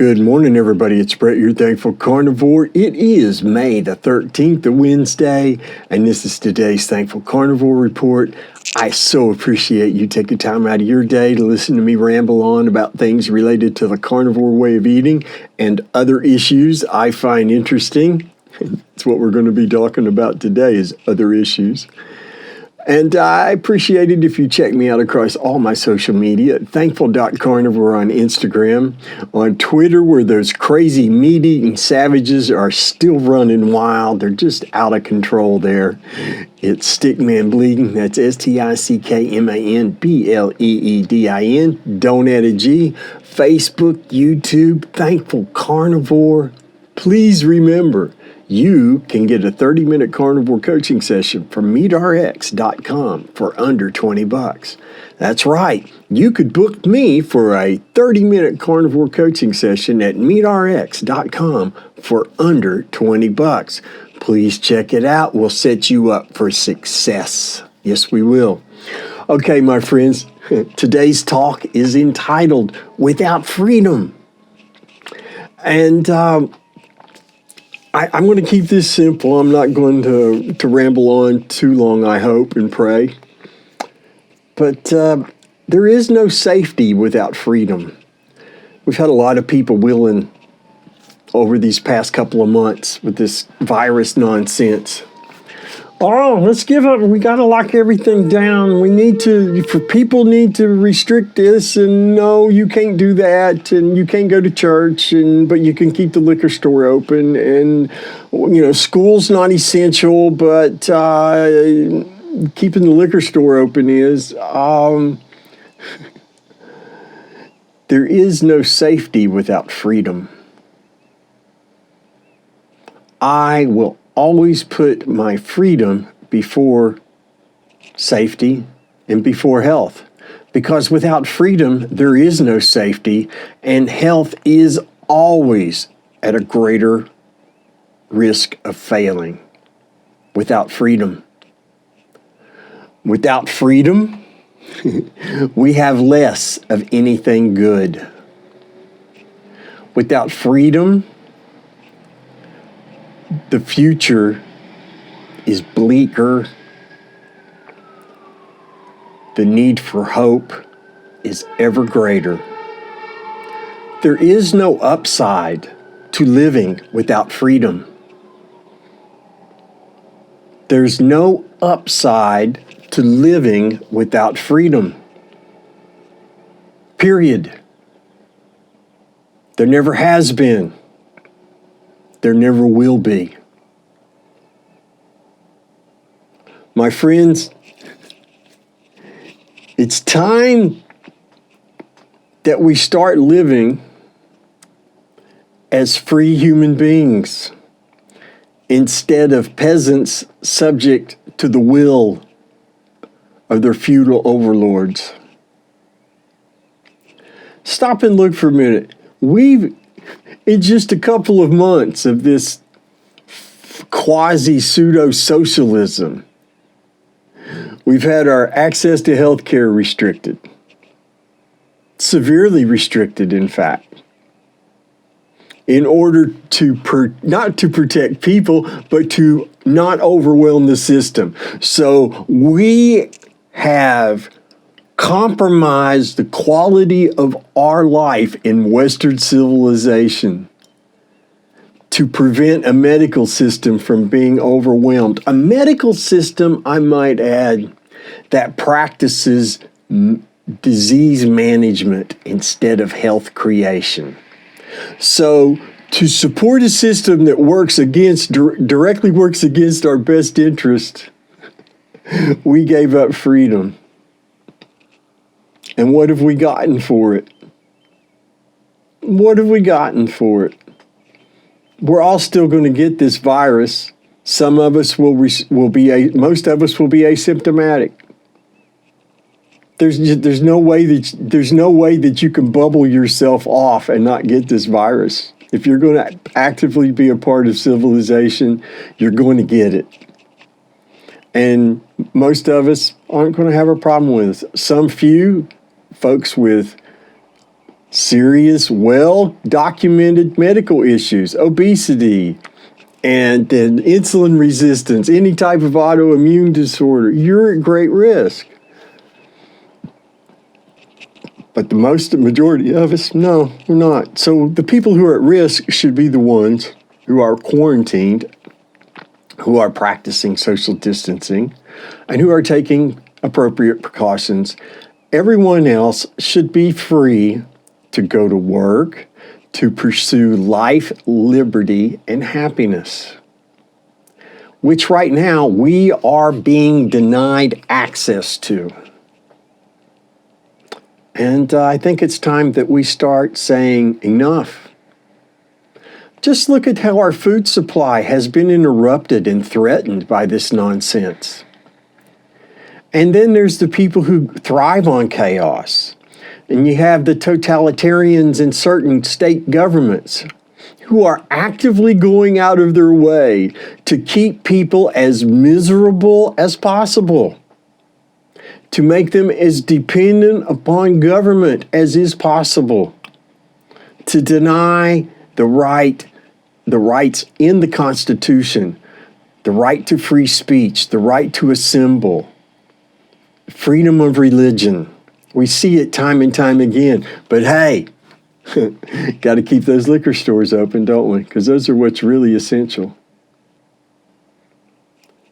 Good morning, everybody. It's Brett, your Thankful Carnivore. It is May the 13th, a Wednesday, and this is today's Thankful Carnivore Report. I so appreciate you taking time out of your day to listen to me ramble on about things related to the carnivore way of eating and other issues I find interesting. It's what we're going to be talking about today is other issues. And I appreciate it if you check me out across all my social media at thankful.carnivore on Instagram, on Twitter, where those crazy meat-eating savages are still running wild. They're just out of control there. It's Stickman Bleeding. That's STICKMANBLEEDIN. Don't add a G. Facebook, YouTube, Thankful Carnivore. Please remember, you can get a 30-minute carnivore coaching session from meatrx.com for under $20. That's right. You could book me for a 30-minute carnivore coaching session at meatrx.com for under $20. Please check it out. We'll set you up for success. Yes, we will. Okay, my friends, today's talk is entitled Without Freedom. And I'm going to keep this simple. I'm not going to ramble on too long, I hope and pray. But there is no safety without freedom. We've had a lot of people willing over these past couple of months with this virus nonsense. Oh, let's give up. We got to lock everything down. People need to restrict this, and no, you can't do that, and you can't go to church, but you can keep the liquor store open, and school's not essential, but keeping the liquor store open is. There is no safety without freedom. I will always put my freedom before safety and before health, because without freedom, there is no safety, and health is always at a greater risk of failing. Without freedom, we have less of anything good. Without freedom, the future is bleaker. The need for hope is ever greater. There is no upside to living without freedom. There's no upside to living without freedom. Period. There never has been. There never will be. My friends, it's time that we start living as free human beings instead of peasants subject to the will of their feudal overlords. Stop and look for a minute. In just a couple of months of this quasi-pseudo-socialism, we've had our access to health care restricted. Severely restricted, in fact. In order to not to protect people, but to not overwhelm the system. So we have compromise the quality of our life in Western civilization to prevent a medical system from being overwhelmed. A medical system, I might add, that practices disease management instead of health creation. So to support a system that directly works against our best interest, we gave up freedom. And what have we gotten for it? What have we gotten for it? We're all still going to get this virus. Some of us most of us will be asymptomatic. There's no way that you can bubble yourself off and not get this virus. If you're going to actively be a part of civilization, you're going to get it. And most of us aren't going to have a problem with it. Some few folks with serious, well-documented medical issues, obesity, and then insulin resistance, any type of autoimmune disorder, you're at great risk. But the majority of us, no, we're not. So the people who are at risk should be the ones who are quarantined, who are practicing social distancing, and who are taking appropriate precautions. Everyone else should be free to go to work, to pursue life, liberty, and happiness, which right now we are being denied access to. And I think it's time that we start saying enough. Just look at how our food supply has been interrupted and threatened by this nonsense. And then there's the people who thrive on chaos. And you have the totalitarians in certain state governments who are actively going out of their way to keep people as miserable as possible, to make them as dependent upon government as is possible, to deny the rights in the Constitution, the right to free speech, the right to assemble, freedom of religion. We see it time and time again. But hey, got to keep those liquor stores open, don't we? Because those are what's really essential.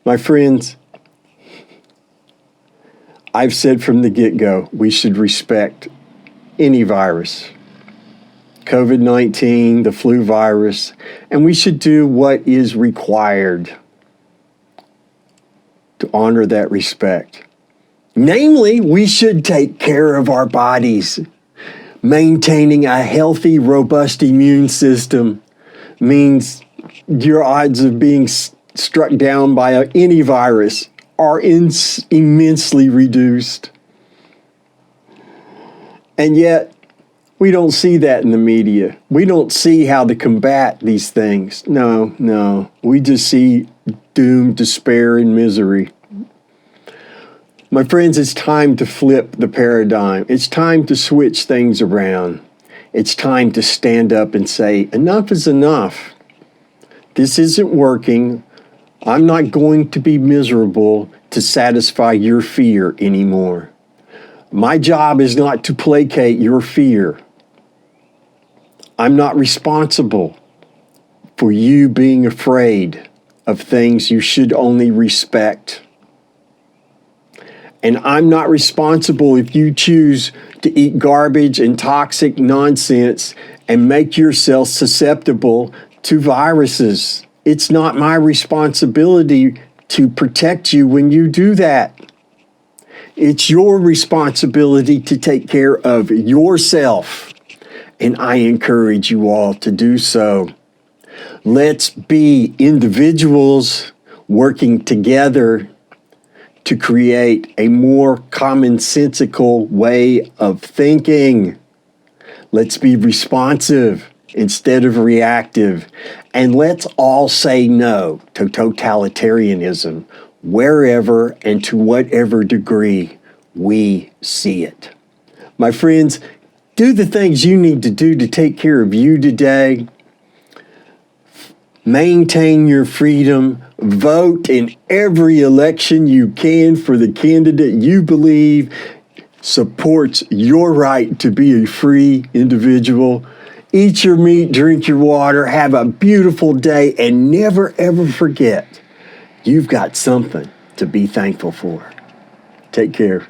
My friends, I've said from the get-go, we should respect any virus. COVID-19, the flu virus, and we should do what is required to honor that respect. Namely, we should take care of our bodies. Maintaining a healthy, robust immune system means your odds of being struck down by any virus are immensely reduced. And yet, we don't see that in the media. We don't see how to combat these things. No. We just see doom, despair, and misery. My friends, it's time to flip the paradigm. It's time to switch things around. It's time to stand up and say, enough is enough. This isn't working. I'm not going to be miserable to satisfy your fear anymore. My job is not to placate your fear. I'm not responsible for you being afraid of things you should only respect. And I'm not responsible if you choose to eat garbage and toxic nonsense and make yourself susceptible to viruses. It's not my responsibility to protect you when you do that. It's your responsibility to take care of yourself. And I encourage you all to do so. Let's be individuals working together to create a more commonsensical way of thinking. Let's be responsive instead of reactive. And let's all say no to totalitarianism wherever and to whatever degree we see it. My friends, do the things you need to do to take care of you today. Maintain your freedom. Vote in every election you can for the candidate you believe supports your right to be a free individual. Eat your meat, drink your water, have a beautiful day, and never ever forget you've got something to be thankful for. Take care.